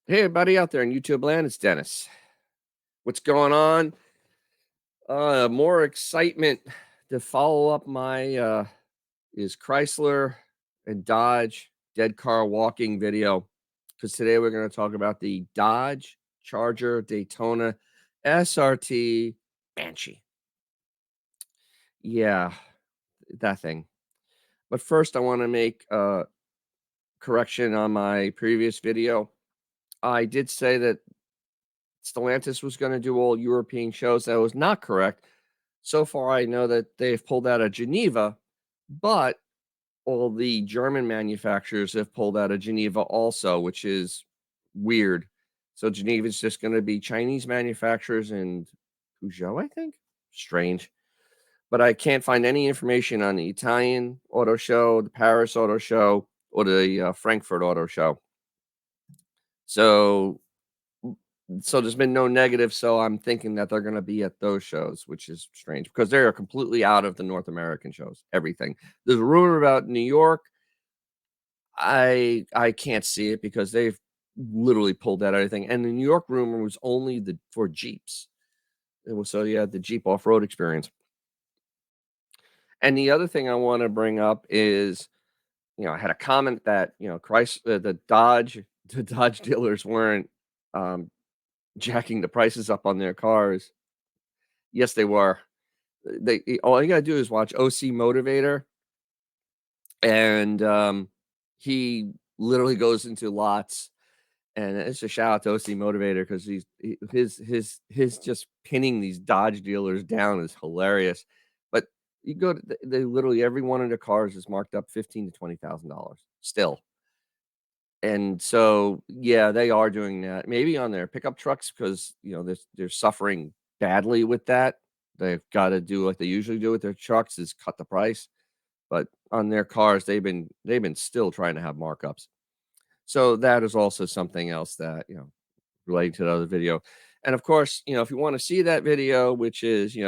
Hey, everybody out there in YouTube land, it's Dennis. What's going on? More excitement to follow up my is Chrysler and Dodge dead car walking video. Because today we're going to talk about the Dodge Charger Daytona SRT Banshee. Yeah, that thing. But first, I want to make a correction on my previous video. I did say that Stellantis was going to do all European shows. That was not correct. So far, I know that they've pulled out of Geneva, but all the German manufacturers have pulled out of Geneva also, which is weird. So Geneva is just going to be Chinese manufacturers and Peugeot, I think. Strange. But I can't find any information on the Italian auto show, the Paris auto show, or the Frankfurt auto show. So so there's been no negative, so I'm thinking that they're gonna be at those shows, which is strange because they are completely out of the North American shows, everything. There's a rumor about New York. I can't see it because they've literally pulled out everything, and the New York rumor was only the for Jeeps. It was so you had the Jeep off-road experience. And the other thing I wanna bring up is, I had a comment that, the Dodge the Dodge dealers weren't, um, jacking the prices up on their cars. Yes, they were. All you gotta do is watch OC Motivator, and, he literally goes into lots, and it's a shout out to OC Motivator because his just pinning these Dodge dealers down is hilarious. But you go to they literally every one of the cars is marked up 15 to $20,000 still. And so, yeah, they are doing that. Maybe on their pickup trucks because, they're suffering badly with that. They've gotta do what they usually do with their trucks is cut the price, but on their cars, they've been still trying to have markups. So that is also something else that, relating to the other video. And of course, if you wanna see that video, which is,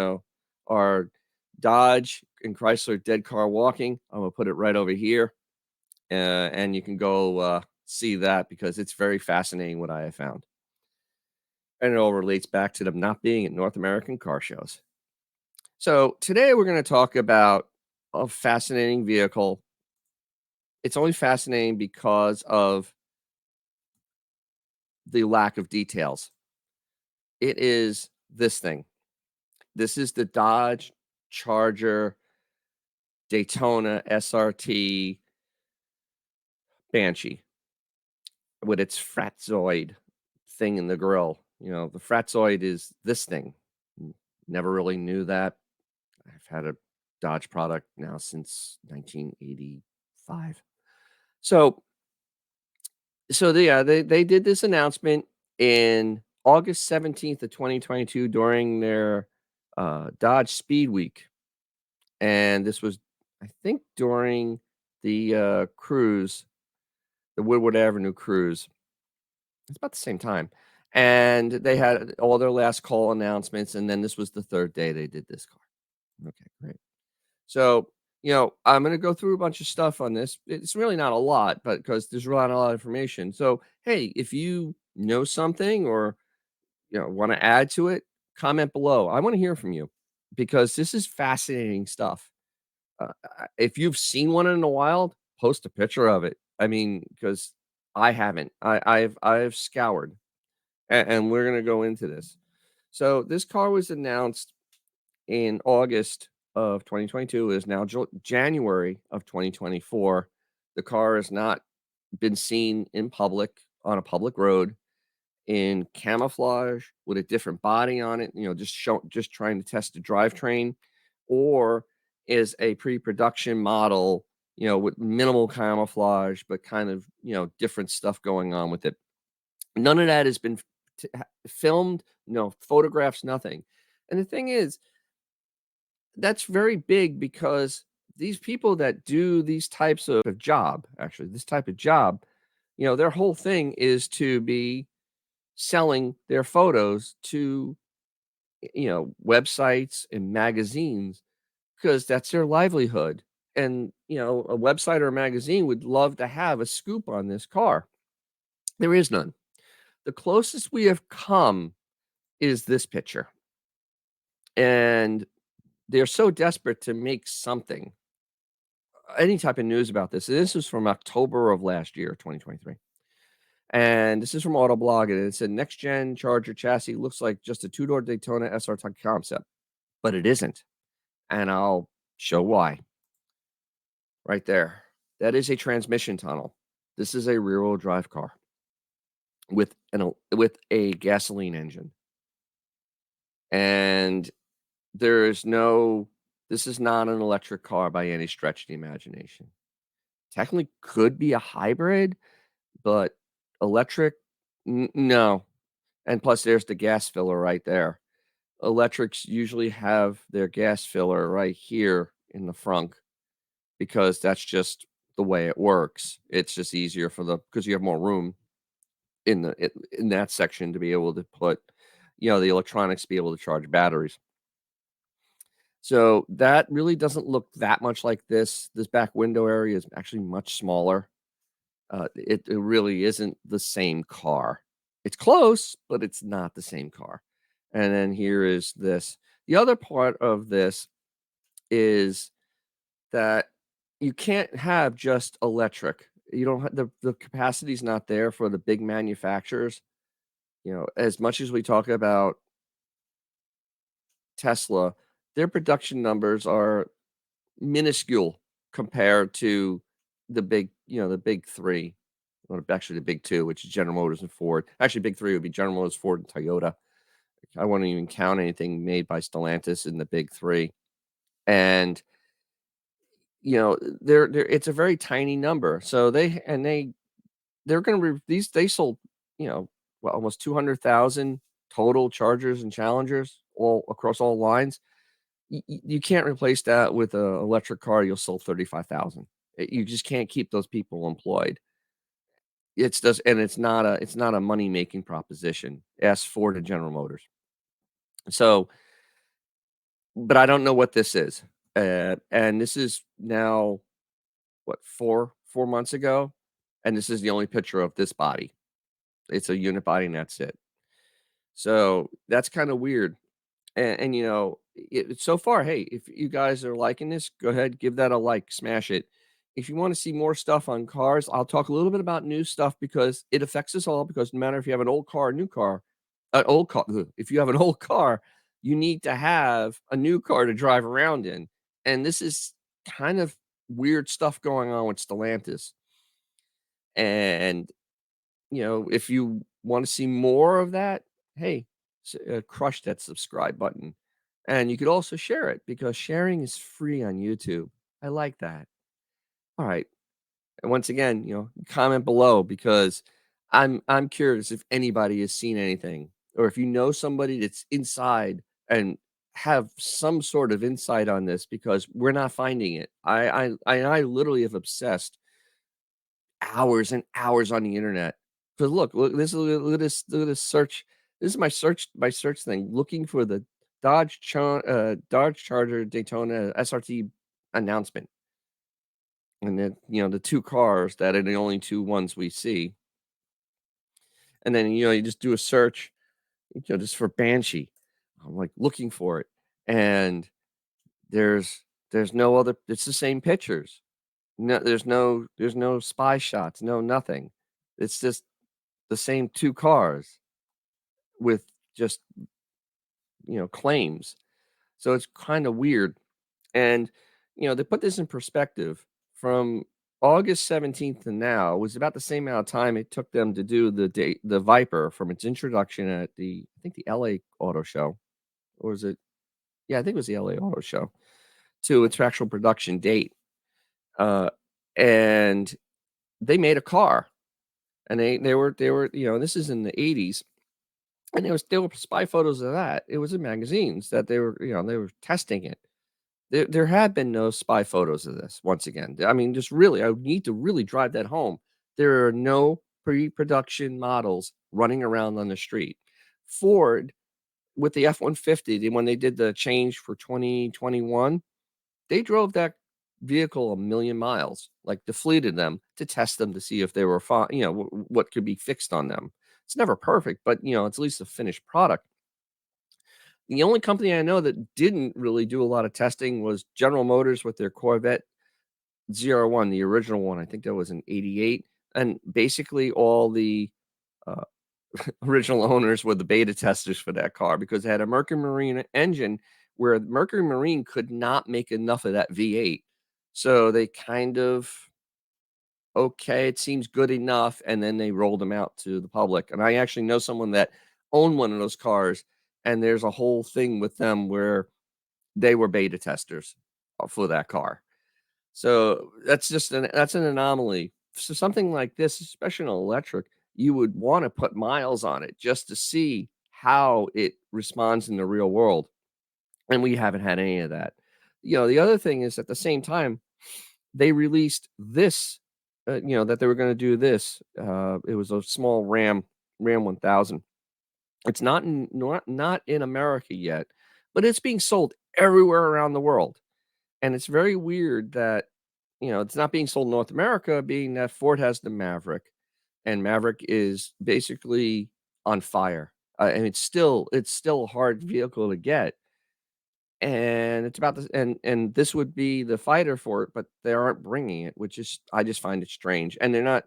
our Dodge and Chrysler dead car walking, I'm gonna put it right over here, and you can go, see that because it's very fascinating what I have found. And it all relates back to them not being at North American car shows. So today we're going to talk about a fascinating vehicle. It's only fascinating because of the lack of details. It is this thing. This is the Dodge Charger Daytona SRT Banshee with its Fratzoid thing in the grill. The Fratzoid is this thing. Never really knew that. I've had a Dodge product now since 1985. So they did this announcement in August 17th of 2022 during their Dodge Speed Week, and this was, I think, during the cruise, the Woodward Avenue cruise. It's about the same time, and they had all their last call announcements, and then this was the third day they did this car. Okay, great. So, I'm going to go through a bunch of stuff on this. It's really not a lot, but because there's really not a lot of information. So, hey, if you know something or want to add to it, comment below. I want to hear from you because this is fascinating stuff. If you've seen one in the wild, post a picture of it. I mean, because I haven't. I've scoured, and we're gonna go into this. So this car was announced in August of 2022. It is now January of 2024. The car has not been seen in public on a public road in camouflage with a different body on it, just trying to test the drivetrain, or is a pre-production model, with minimal camouflage, but kind of, different stuff going on with it. None of that has been filmed, no photographs, nothing. And the thing is, that's very big because these people that do these types of job, actually, this type of job, their whole thing is to be selling their photos to, websites and magazines because that's their livelihood. And, a website or a magazine would love to have a scoop on this car. There is none. The closest we have come is this picture, and they're so desperate to make something, any type of news about this. This was from October of last year, 2023. And this is from Autoblog, and it said next gen Charger chassis looks like just a two-door Daytona SRT concept, but it isn't. And I'll show why right there. That is a transmission tunnel. This is a rear-wheel drive car with a gasoline engine. And there is no this is not an electric car by any stretch of the imagination. Technically could be a hybrid, but electric, no. And plus, there's the gas filler right there. Electrics usually have their gas filler right here in the front because that's just the way it works. It's just easier for the because you have more room in that section to be able to put, the electronics to be able to charge batteries. So that really doesn't look that much like this. This back window area is actually much smaller. It really isn't the same car. It's close, but it's not the same car. And then here is this. The other part of this is that you can't have just electric. You don't have the capacity is not there for the big manufacturers. As much as we talk about Tesla, their production numbers are minuscule compared to the big 3, or actually the big 2, which is General Motors and Ford. Actually, big 3 would be General Motors, Ford, and Toyota. I wouldn't even count anything made by Stellantis in the big 3. And, they're it's a very tiny number. So they're gonna be these they sold, almost 200,000 total Chargers and Challengers all across all lines. You can't replace that with a electric car, you'll sell 35,000. You just can't keep those people employed. It's not a money-making proposition. Ask Ford and General Motors. So, but I don't know what this is. And this is now, what, 4 months ago, and this is the only picture of this body. It's a unit body, and that's it. So, that's kinda weird. And so far, hey, if you guys are liking this, go ahead, give that a like, smash it. If you want to see more stuff on cars, I'll talk a little bit about new stuff because it affects us all. Because no matter if you have an old car, new car, an old car, if you have an old car, you need to have a new car to drive around in. And this is kind of weird stuff going on with Stellantis. And if you want to see more of that, hey, crush that subscribe button. And you could also share it because sharing is free on YouTube. I like that. All right. And once again, comment below because I'm curious if anybody has seen anything or if you know somebody that's inside and have some sort of insight on this because we're not finding it. I literally have obsessed hours and hours on the internet. But look, look at this search. This is my search thing, looking for the Dodge Charger Daytona SRT announcement. And then, the 2 cars that are the only 2 ones we see. And then, you just do a search, just for Banshee. I'm, like, looking for it, and there's no other it's the same pictures. No, there's no spy shots, no nothing. It's just the same 2 cars with just, claims. So it's kinda weird. And, they put this in perspective from August 17th to now was about the same amount of time it took them to do the Viper from its introduction at I think the LA Auto Show, or was it? Yeah, I think it was the LA Auto Show, to its actual production date. Uh, and they made a car, and they were this is in the 80s, and there were spy photos of that. It was in magazines that they were testing it. There had been no spy photos of this, once again. I mean, just really, I would need to really drive that home. There are no pre-production models running around on the street. Ford, with the F-150, when they did the change for 2021, they drove that vehicle 1,000,000 miles, like, defleeted them to test them to see if they were what could be fixed on them. It's never perfect, but, it's at least a finished product. The only company I know that didn't really do a lot of testing was General Motors with their Corvette ZR1, the original one. I think that was in '88, and basically all the, uh, original owners were the beta testers for that car because it had a Mercury Marine engine where Mercury Marine could not make enough of that V8. So they kind of, okay, it seems good enough, and then they rolled them out to the public. And I actually know someone that owned one of those cars, and there's a whole thing with them where they were beta testers for that car. So that's an anomaly. So something like this, especially an electric, you would want to put miles on it just to see how it responds in the real world. And we haven't had any of that. The other thing is at the same time, they released this, that they were going to do this. It was a small Ram 1000. It's not in America yet, but it's being sold everywhere around the world. And it's very weird that, it's not being sold in North America, being that Ford has the Maverick, and Maverick is basically on fire. And it's still a hard vehicle to get, and it's about this, and this would be the fighter for it, but they aren't bringing it, which is I just find it strange. And they're not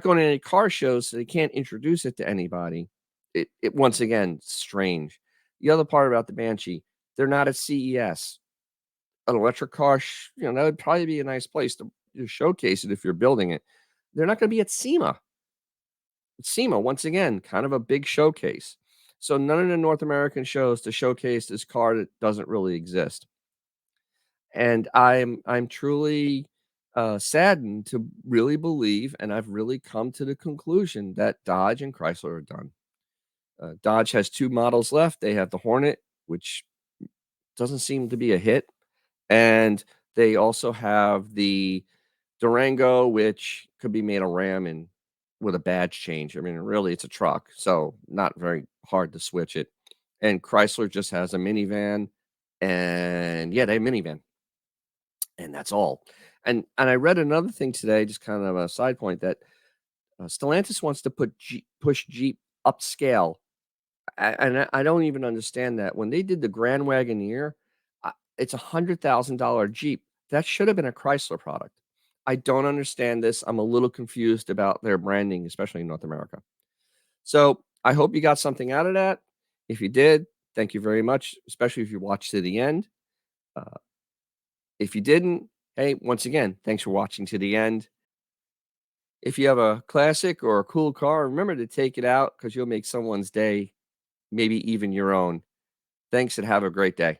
going to any car shows, so they can't introduce it to anybody. It once again strange. The other part about the Banshee, they're not at CES. An electric car, that would probably be a nice place to showcase it if you're building it. They're not gonna be at SEMA. SEMA, once again, kind of a big showcase. So none of the North American shows to showcase this car that doesn't really exist. And I'm truly, saddened to really believe, and I've really come to the conclusion that Dodge and Chrysler are done. Dodge has 2 models left. They have the Hornet, which doesn't seem to be a hit, and they also have the Durango, which could be made a Ram and with a badge change. I mean, really, it's a truck, so not very hard to switch it. And Chrysler just has a minivan, and yeah, they have minivan, and that's all. And I read another thing today, just kind of a side point that Stellantis wants to push Jeep upscale. And I don't even understand that. When they did the Grand Wagoneer, it's $100,000 Jeep. That should have been a Chrysler product. I don't understand this. I'm a little confused about their branding, especially in North America. So I hope you got something out of that. If you did, thank you very much, especially if you watched to the end. Uh, if you didn't, hey, once again, thanks for watching to the end. If you have a classic or a cool car, remember to take it out because you'll make someone's day, maybe even your own. Thanks and have a great day.